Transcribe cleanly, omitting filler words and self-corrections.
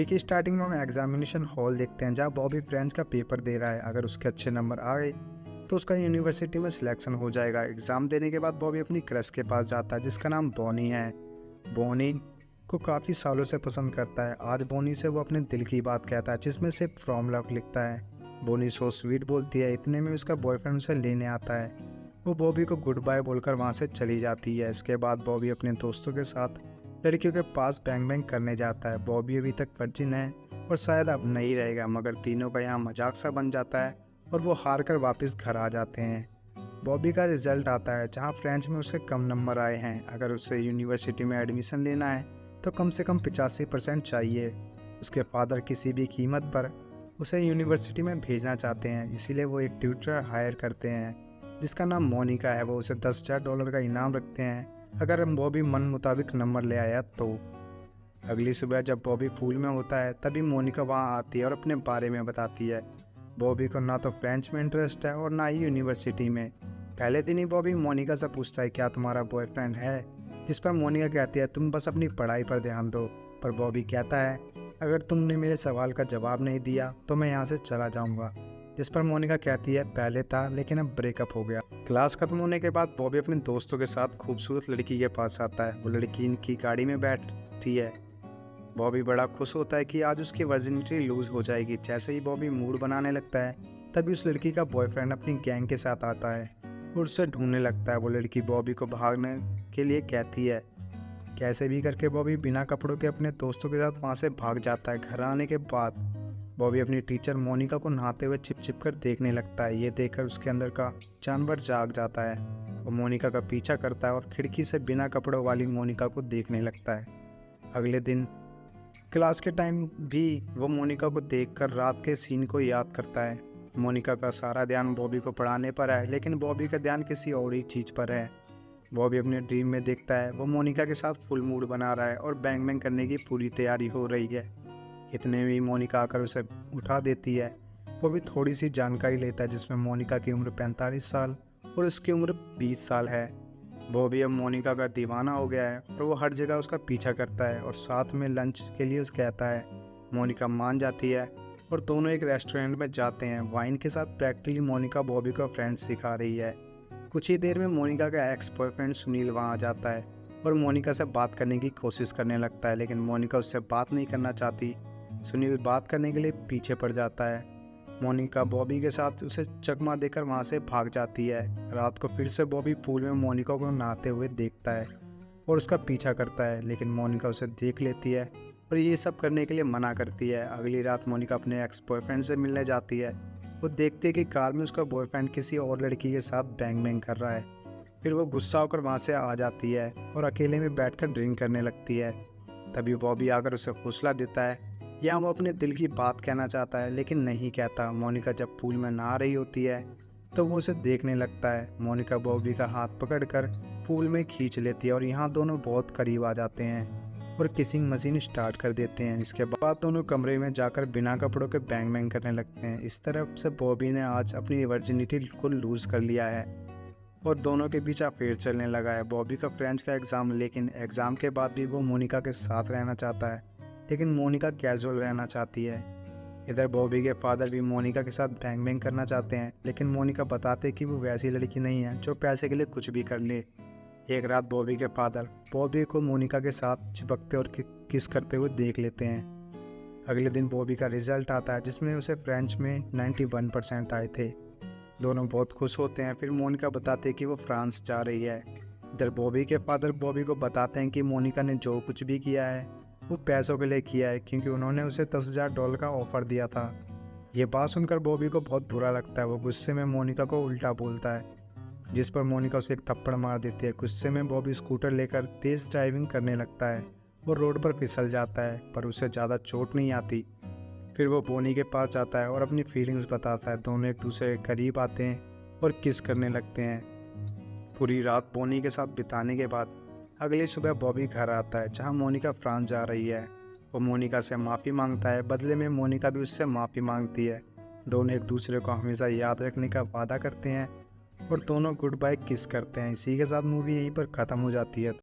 Movie की starting में हम एग्जामिनेशन हॉल देखते हैं जहाँ बॉबी फ्रेंच का पेपर दे रहा है। अगर उसके अच्छे नंबर आ गए तो उसका यूनिवर्सिटी में सिलेक्शन हो जाएगा। एग्ज़ाम देने के बाद बॉबी अपनी क्रश के पास जाता है जिसका नाम बॉनी है। बॉनी को काफ़ी सालों से पसंद करता है। आज बॉनी से वो अपने दिल की बात कहता है जिसमें सिर्फ फ्रॉम लव लिखता है। बॉनी सो स्वीट बोलती है। इतने में उसका बॉयफ्रेंड उसे लेने आता है। वो बॉबी को गुड बाय बोलकर वहाँ से चली जाती है। इसके बाद बॉबी अपने दोस्तों के साथ लड़कियों के पास बैंग बैंग करने जाता है। बॉबी अभी तक वर्जिन है और शायद अब नहीं रहेगा, मगर तीनों का यहाँ मजाक सा बन जाता है और वो हार कर वापस घर आ जाते हैं। बॉबी का रिजल्ट आता है जहाँ फ्रेंच में उसके कम नंबर आए हैं। अगर उसे यूनिवर्सिटी में एडमिशन लेना है तो कम से कम 85% चाहिए। उसके फादर किसी भी कीमत पर उसे यूनिवर्सिटी में भेजना चाहते हैं, इसीलिए वो एक ट्यूटर हायर करते हैं जिसका नाम मोनिका है। वो उसे $10,000 का इनाम रखते हैं अगर बॉबी मन मुताबिक नंबर ले आया तो। अगली सुबह जब बॉबी पूल में होता है तभी मोनिका वहाँ आती है और अपने बारे में बताती है। बॉबी को ना तो फ्रेंच में इंटरेस्ट है और ना ही यूनिवर्सिटी में। पहले दिन ही बॉबी मोनिका से पूछता है क्या तुम्हारा बॉयफ्रेंड है, जिस पर मोनिका कहती है तुम बस अपनी पढ़ाई पर ध्यान दो। पर बॉबी कहता है अगर तुमने मेरे सवाल का जवाब नहीं दिया तो मैं यहाँ से चला जाऊँगा, जिस पर मोनिका कहती है पहले था लेकिन अब ब्रेकअप हो गया। क्लास खत्म होने के बाद बॉबी अपने दोस्तों के साथ खूबसूरत लड़की के पास आता है। वो लड़की इनकी गाड़ी में बैठती है। बॉबी बड़ा खुश होता है कि आज उसकी वर्जिनिटी लूज हो जाएगी। जैसे ही बॉबी मूड बनाने लगता है तभी उस लड़की का बॉयफ्रेंड अपनी गैंग के साथ आता है और उससे ढूंढने लगता है। वो लड़की बॉबी को भागने के लिए कहती है। कैसे भी करके बॉबी बिना कपड़ों के अपने दोस्तों के साथ वहाँ से भाग जाता है। घर आने के बाद बॉबी अपनी टीचर मोनिका को नहाते हुए छिप छिप कर देखने लगता है। ये देखकर उसके अंदर का जानवर जाग जाता है। वो मोनिका का पीछा करता है और खिड़की से बिना कपड़ों वाली मोनिका को देखने लगता है। अगले दिन क्लास के टाइम भी वो मोनिका को देखकर रात के सीन को याद करता है। मोनिका का सारा ध्यान बॉबी को पढ़ाने पर है लेकिन बॉबी का ध्यान किसी और ही चीज़ पर है। बॉबी अपने ड्रीम में देखता है वो मोनिका के साथ फुल मूड बना रहा है और बैंग बैंग करने की पूरी तैयारी हो रही है। इतने में मोनिका आकर उसे उठा देती है। वो भी थोड़ी सी जानकारी लेता है जिसमें मोनिका की उम्र 45 साल और उसकी उम्र 20 साल है। बॉबी अब मोनिका का दीवाना हो गया है और वो हर जगह उसका पीछा करता है और साथ में लंच के लिए उसे कहता है। मोनिका मान जाती है और दोनों एक रेस्टोरेंट में जाते हैं। वाइन के साथ प्रैक्टिकली मोनिका बॉबी को फ्रेंच सिखा रही है। कुछ ही देर में मोनिका का एक्स बॉयफ्रेंड सुनील वहाँ आ जाता है और मोनिका से बात करने की कोशिश करने लगता है, लेकिन मोनिका उससे बात नहीं करना चाहती। सुनील बात करने के लिए पीछे पड़ जाता है। मोनिका बॉबी के साथ उसे चकमा देकर वहाँ से भाग जाती है। रात को फिर से बॉबी पूल में मोनिका को नहाते हुए देखता है और उसका पीछा करता है, लेकिन मोनिका उसे देख लेती है और ये सब करने के लिए मना करती है। अगली रात मोनिका अपने एक्स बॉयफ्रेंड से मिलने जाती है। वो देखती है कि कार में उसका बॉयफ्रेंड किसी और लड़की के साथ बैंग बैंग कर रहा है। फिर वो गुस्सा होकर वहाँ से आ जाती है और अकेले में बैठकर ड्रिंक करने लगती है। तभी बॉबी आकर उसे हौसला देता है या वो अपने दिल की बात कहना चाहता है लेकिन नहीं कहता। मोनिका जब पूल में नहा रही होती है तो वो उसे देखने लगता है। मोनिका बॉबी का हाथ पकड़कर पूल में खींच लेती है और यहाँ दोनों बहुत करीब आ जाते हैं और किसिंग मशीन स्टार्ट कर देते हैं। इसके बाद दोनों कमरे में जाकर बिना कपड़ों के बैंग बैंग करने लगते हैं। इस तरह से बॉबी ने आज अपनी वर्जिनिटी को लूज कर लिया है और दोनों के बीच अफेयर चलने लगा है। बॉबी का फ्रेंच का एग्ज़ाम, लेकिन एग्ज़ाम के बाद भी वो मोनिका के साथ रहना चाहता है, लेकिन मोनिका कैजुअल रहना चाहती है। इधर बॉबी के फादर भी मोनिका के साथ बैंग बैंग करना चाहते हैं, लेकिन मोनिका बताते कि वो वैसी लड़की नहीं है जो पैसे के लिए कुछ भी कर ले। एक रात बॉबी के फादर बॉबी को मोनिका के साथ चिपकते और किस करते हुए देख लेते हैं। अगले दिन बॉबी का रिजल्ट आता है जिसमें उसे फ्रेंच में 91% आए थे। दोनों बहुत खुश होते हैं। फिर मोनिका बताते हैं कि वो फ्रांस जा रही है। इधर बॉबी के फादर बॉबी को बताते हैं कि मोनिका ने जो कुछ भी किया है वो पैसों के लिए किया है, क्योंकि उन्होंने उसे $10,000 का ऑफ़र दिया था। ये बात सुनकर बॉबी को बहुत बुरा लगता है। वो गुस्से में मोनिका को उल्टा बोलता है, जिस पर मोनिका उसे एक थप्पड़ मार देती है। गुस्से में बॉबी स्कूटर लेकर तेज़ ड्राइविंग करने लगता है। वो रोड पर फिसल जाता है पर उसे ज़्यादा चोट नहीं आती। फिर वो बोनी के पास जाता है और अपनी फीलिंग्स बताता है। दोनों एक दूसरे के करीब आते हैं और किस करने लगते हैं। पूरी रात बोनी के साथ बिताने के बाद अगली सुबह बॉबी घर आता है जहां मोनिका फ्रांस जा रही है। वो मोनिका से माफ़ी मांगता है, बदले में मोनिका भी उससे माफ़ी मांगती है। दोनों एक दूसरे को हमेशा याद रखने का वादा करते हैं और दोनों गुड बाय किस करते हैं। इसी के साथ मूवी यहीं पर ख़त्म हो जाती है।